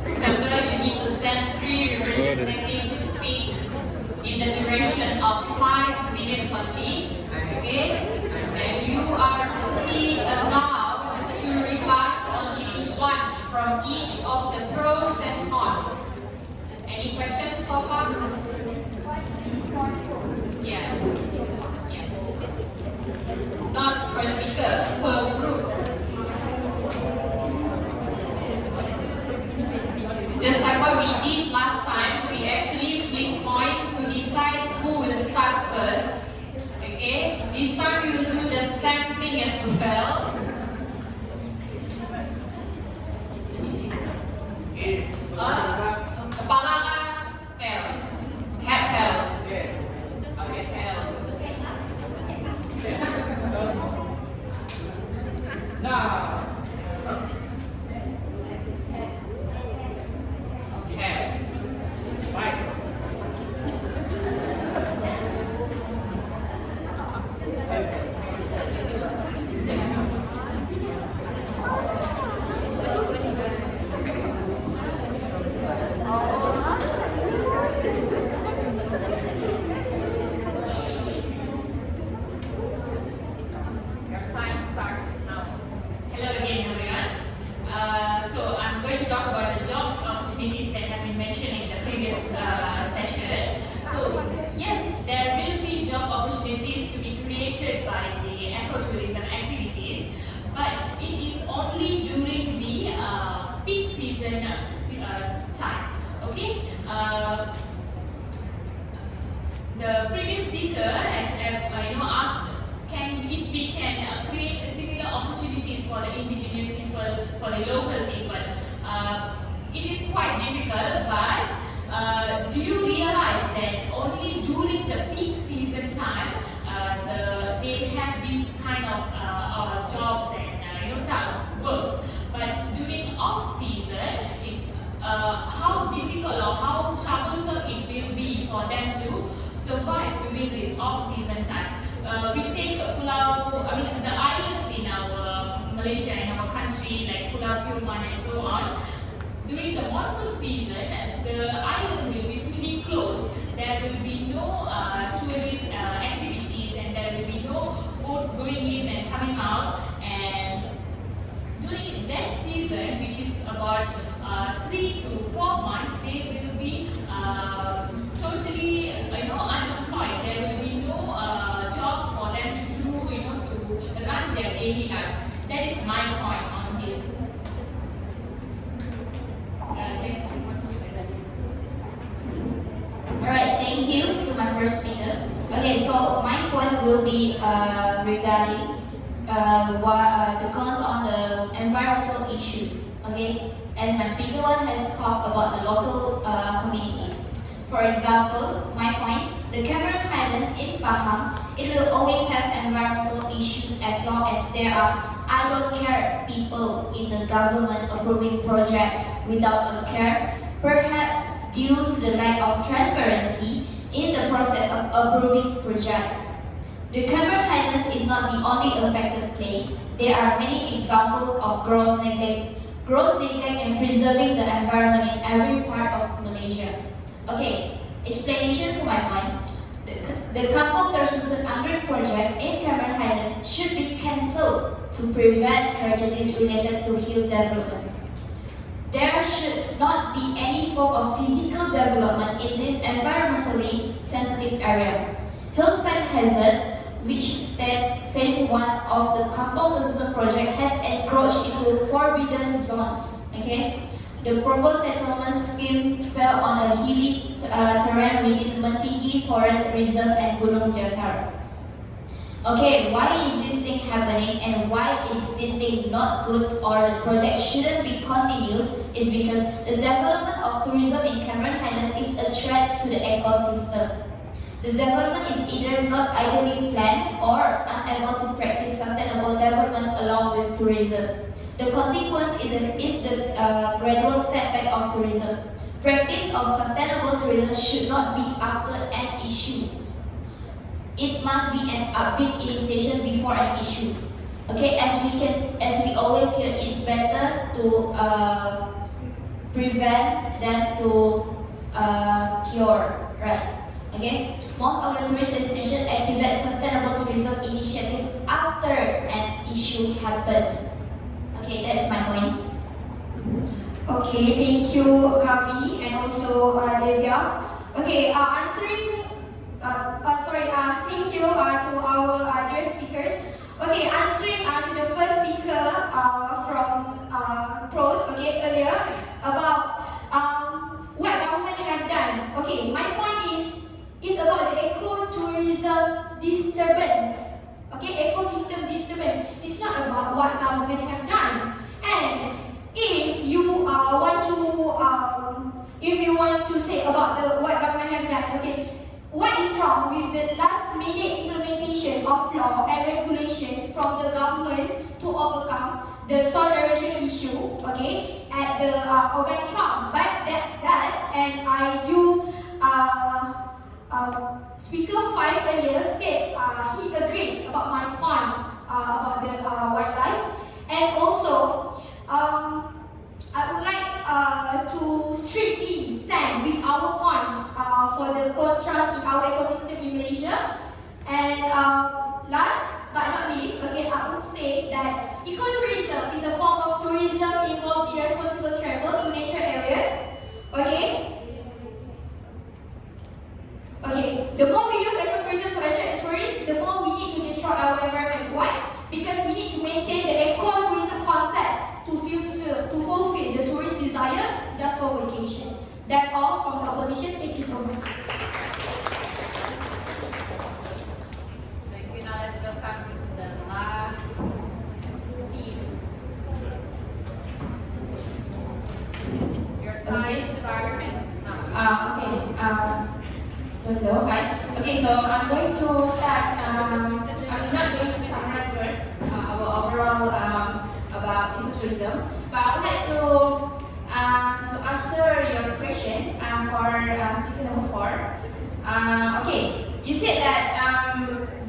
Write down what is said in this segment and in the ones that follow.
Remember, you need to send 3 representatives to speak in the duration of 5 minutes only. Okay? And you are only allowed to rebut only once from each of the pros and cons. Any questions so far? Yeah. Yes. Not per speaker, per group. Just like what we did last time, we actually flip coin to decide who will start first. Okay? This time we will do the same thing as well. Kepala kah? Pel. Head pel. Okay, pel. Now. Head. Baik. Your time starts now. Hello again, everyone. So I'm going to talk about the job opportunities that have been mentioned in the previous session. So yes, there will be job opportunities to be created by the ecotourism activities, but it is only during the peak season time. Okay. The previous speaker has asked, if we can create similar opportunities for the indigenous people, for the local people. It is quite difficult, but do you realize that only during the peak season time they have these kind of jobs and works, but during off season, how difficult or how troublesome it will be for them to survive during this off-season time. We take the islands in our Malaysia, in our country, like Pulau Tioman and so on. During the monsoon season, the islands will be fully closed. There will be no tourist activities, and there will be no boats going in and coming out. And during that season, which is about 3 to 4 months, they will be totally unemployed. There will be no jobs for them to do, to run their daily life. That is my point on this. Next one. Alright, thank you to my first speaker. Okay, so my point will be regarding the cons on the environmental issues. Okay, as my speaker one has talked about the local communities. For example, my point, the Cameron Highlands in Pahang, it will always have environmental issues as long as there are I don't care people in the government approving projects without a care, perhaps due to the lack of transparency in the process of approving projects. The Cameron Highlands is not the only affected place. There are many examples of gross neglect in preserving the environment in every part of Malaysia. Okay, explanation to my point. The Kampung Tersusun Anggrek project in Cameron Highlands should be cancelled to prevent tragedies related to hill development. There should not be any form of physical development in this environmentally sensitive area. Hillside hazard, which said phase 1 of the Kampung Tersusun project, has encroached into forbidden zones. Okay, the proposed settlement scheme fell on a hilly terrain within Mentigi Forest Reserve and Gunung Jasar. Okay, why is this thing happening and why is this thing not good or the project shouldn't be continued is because the development of tourism in Cameron Highlands is a threat to the ecosystem. The development is either not ideally planned or unable to practice sustainable development along with tourism. The consequence is the gradual setback of tourism. Practice of sustainable tourism should not be after an issue. It must be an upbeat initiation before an issue. Okay, as we always hear, it's better to prevent than to cure, right? Okay. Most of the tourist destination activate sustainable tourism initiative after an issue happened. Okay, that's my point. Okay, thank you, Kavi, and also Devya. Okay, thank you to our dear speakers. Okay, answering to the first speaker from pros, okay, earlier about what government has done. Okay, my point is about the ecotourism disturbance. Okay, ecosystem disturbance. It's not about what government have done. And if you want to say about what government have done, okay, what is wrong with the last minute implementation of law and regulation from the government to overcome the soil erosion issue, okay, at the organic farm? But that's that, and Speaker 5 earlier said he agreed about my point about the wildlife, and also I would like to strictly stand with our points for the contrast in our ecosystem in Malaysia. And last but not least, okay, I would say that ecotourism is a form of tourism involved in responsible travel to nature areas. Okay. Okay, the more we use ecotourism to attract the tourists, the more we need to destroy our environment. Why? Because we need to maintain the ecotourism concept to fulfill the tourist desire just for vacation. That's all from the opposition. Thank you so much. Thank you. Now let's welcome the last team. Your time starts now. So hello, hi. Okay, so I'm going to start. I'm not going to summarize first our overall about ecotourism, but I would like to answer your question for speaker number 4. Okay, you said that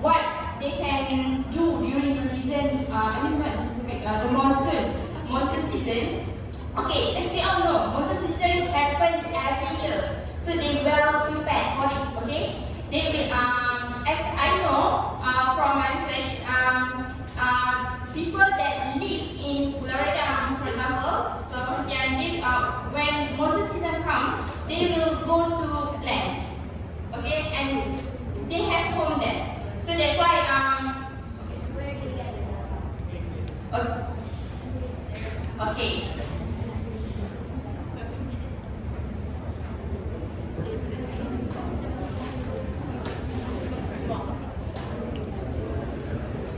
what they can do during the season. The monsoon season. Okay, as we all know, monsoon season happens every year. So they well prepared for it, okay? They will, as I know from my research, people that live in Pulau Redang, for example, when monsoon season comes, they will go to land, okay? And they have home there. So that's why, where do you get it? Okay.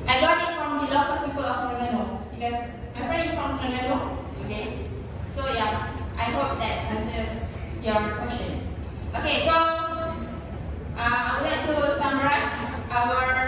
I got it from the local people of Terengganu because my friend is from Terengganu. Okay, so yeah, I hope that answers your question. Okay, so I would like to summarize our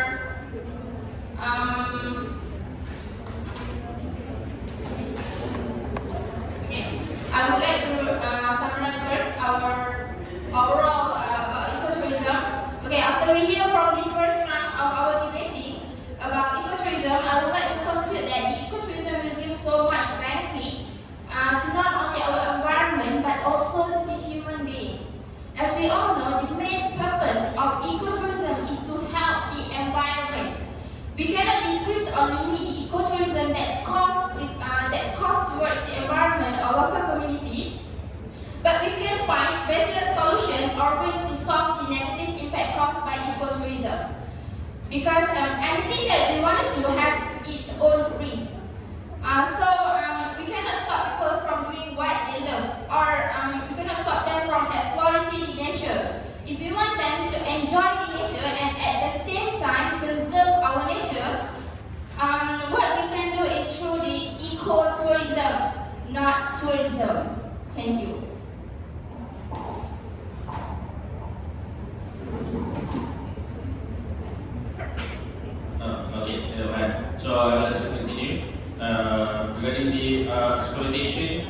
I would like to summarize first our overall ecotourism. Okay, after we hear from the first round of our debating about ecotourism, I would like to conclude that the ecotourism will give so much benefit to not only our environment but also to the human being. As we all know, the main purpose of ecotourism is to help the environment. We cannot decrease or limit the ecotourism that costs towards the environment or local community, but we can find better solutions or ways to solve the negative impact caused by ecotourism. Because anything that we want to do has its own risk. So we cannot stop people from doing what they love, or we cannot stop them from exploring nature. If we want them to enjoy the nature and at the same time conserve our nature, what we can do is through the ecotourism, not tourism. Thank you. So I want to continue regarding the exploitation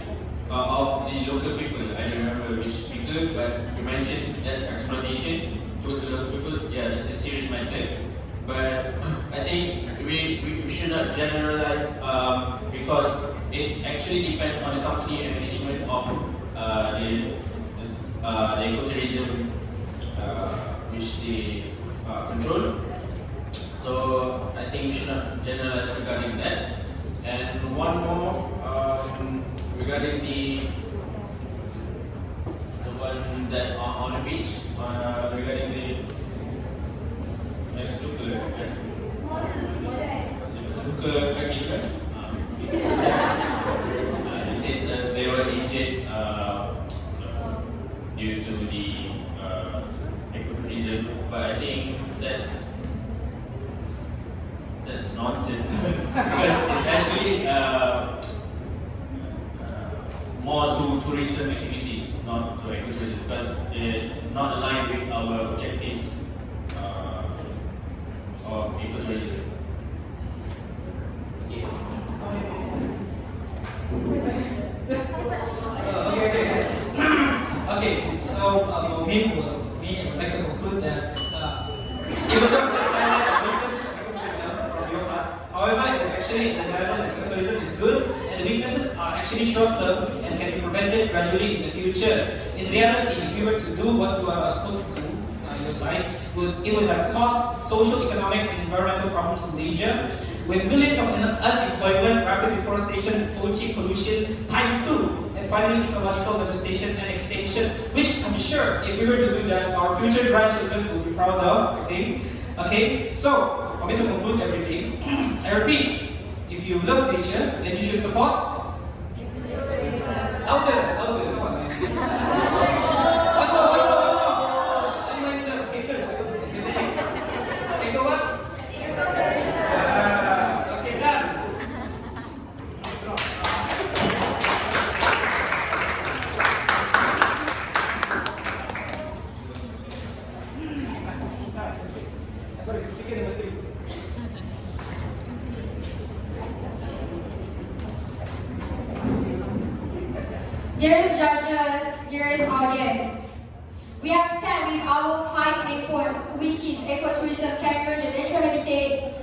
of the local people. I don't remember which speaker, but you mentioned that exploitation towards the local people. Yeah, it's a serious matter. But I think we should not generalize because it actually depends on the company and management of the ecotourism which they control. So I think we should not generalize regarding that. And one more regarding the one that on the beach regarding the luka kaki tu kan? They said that they were injured due to the ecotourism, but I think that's nonsense because it's actually more to tourism activities, not to ecotourism, because it's not aligned with our objectives of ecotourism. Okay. Okay, so for me, I would like to conclude that even though the highlight of weaknesses of ecotourism from your part, however, it is actually the level of ecotourism is good, and the weaknesses are actually short-term and can be prevented gradually in the future. In reality, if you were to do what you are supposed to do on your side, it would have caused social, economic, and environmental problems in Malaysia, with millions of unemployment, rapid deforestation, pollution times 2. And finally, ecological devastation and extinction, which I'm sure if we were to do that, our future grandchildren will be proud of. Okay. So for me to conclude everything, I repeat: if you love nature, then you should support. Louder, come on, man. One more. Unlike the haters. Okay, go what? Okay, done. Sorry, ticket number 3. Dearest judges, dearest audience, we have stand with our 5 main points, which is ecotourism, capturing the natural habitat,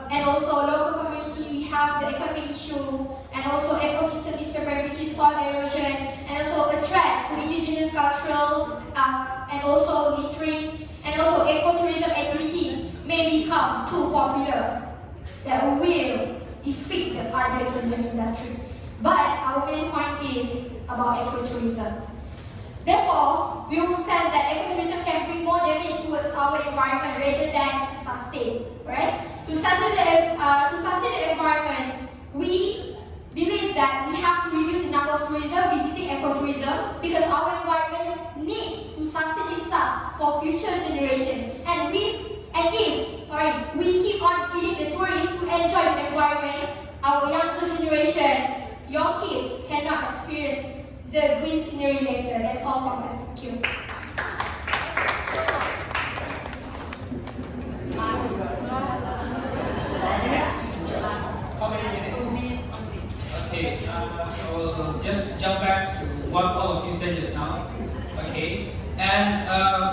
and also local community. We have the economic issue, and also ecosystem disturbance, which is soil erosion, and also a threat to indigenous cultures, and also littering, and also ecotourism activities may become too popular that will defeat the other tourism industry. But our main point is about ecotourism. Therefore, we will stand that ecotourism can bring more damage towards our environment rather than to sustain, right? To sustain the environment, we believe that we have to reduce the number of tourism visiting ecotourism because our environment needs to sustain itself for future generations. And if we keep on feeding the tourists to enjoy the environment, our younger generation, your kids cannot experience the green scenery later. That's all from us. Thank you. How many minutes? Okay, I will just jump back to what all of you said just now. Okay, and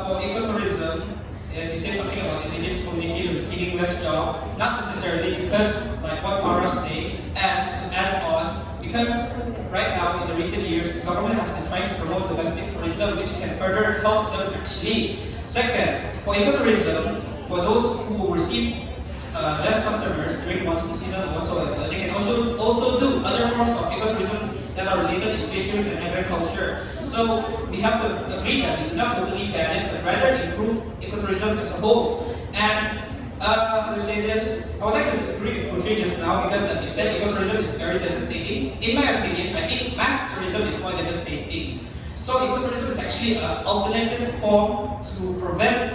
for ecotourism, you say something about indigenous community receiving less job, not necessarily because, like what Farah said, and to add on, because right now in the recent years, the government has been trying to promote domestic tourism, which can further help them actually. Second, for ecotourism, for those who receive less customers during monsoon season or whatsoever, they can also do other forms of ecotourism that are related to fisheries and agriculture. So we have to agree that we do not totally ban it, but rather improve ecotourism as a whole. And how to say this? I would like to disagree with Putri just now because, like you said, ecotourism is very devastating. In my opinion, I think mass tourism is more devastating. So ecotourism is actually an alternative form to prevent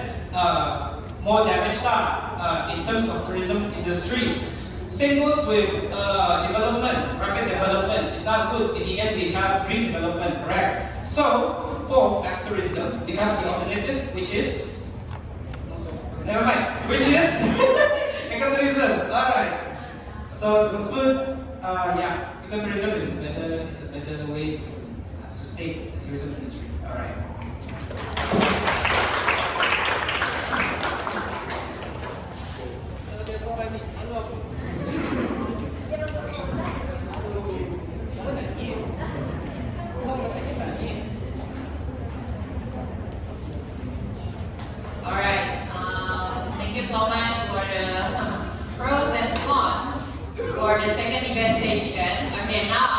more damage in terms of tourism industry. Same goes with development, rapid development. It's not good. In the end, we have green development, correct? So, for mass tourism, we have the alternative, which is ecotourism. Alright. So to conclude, ecotourism is a better way to sustain the tourism industry. Alright. for the second event session. Okay, now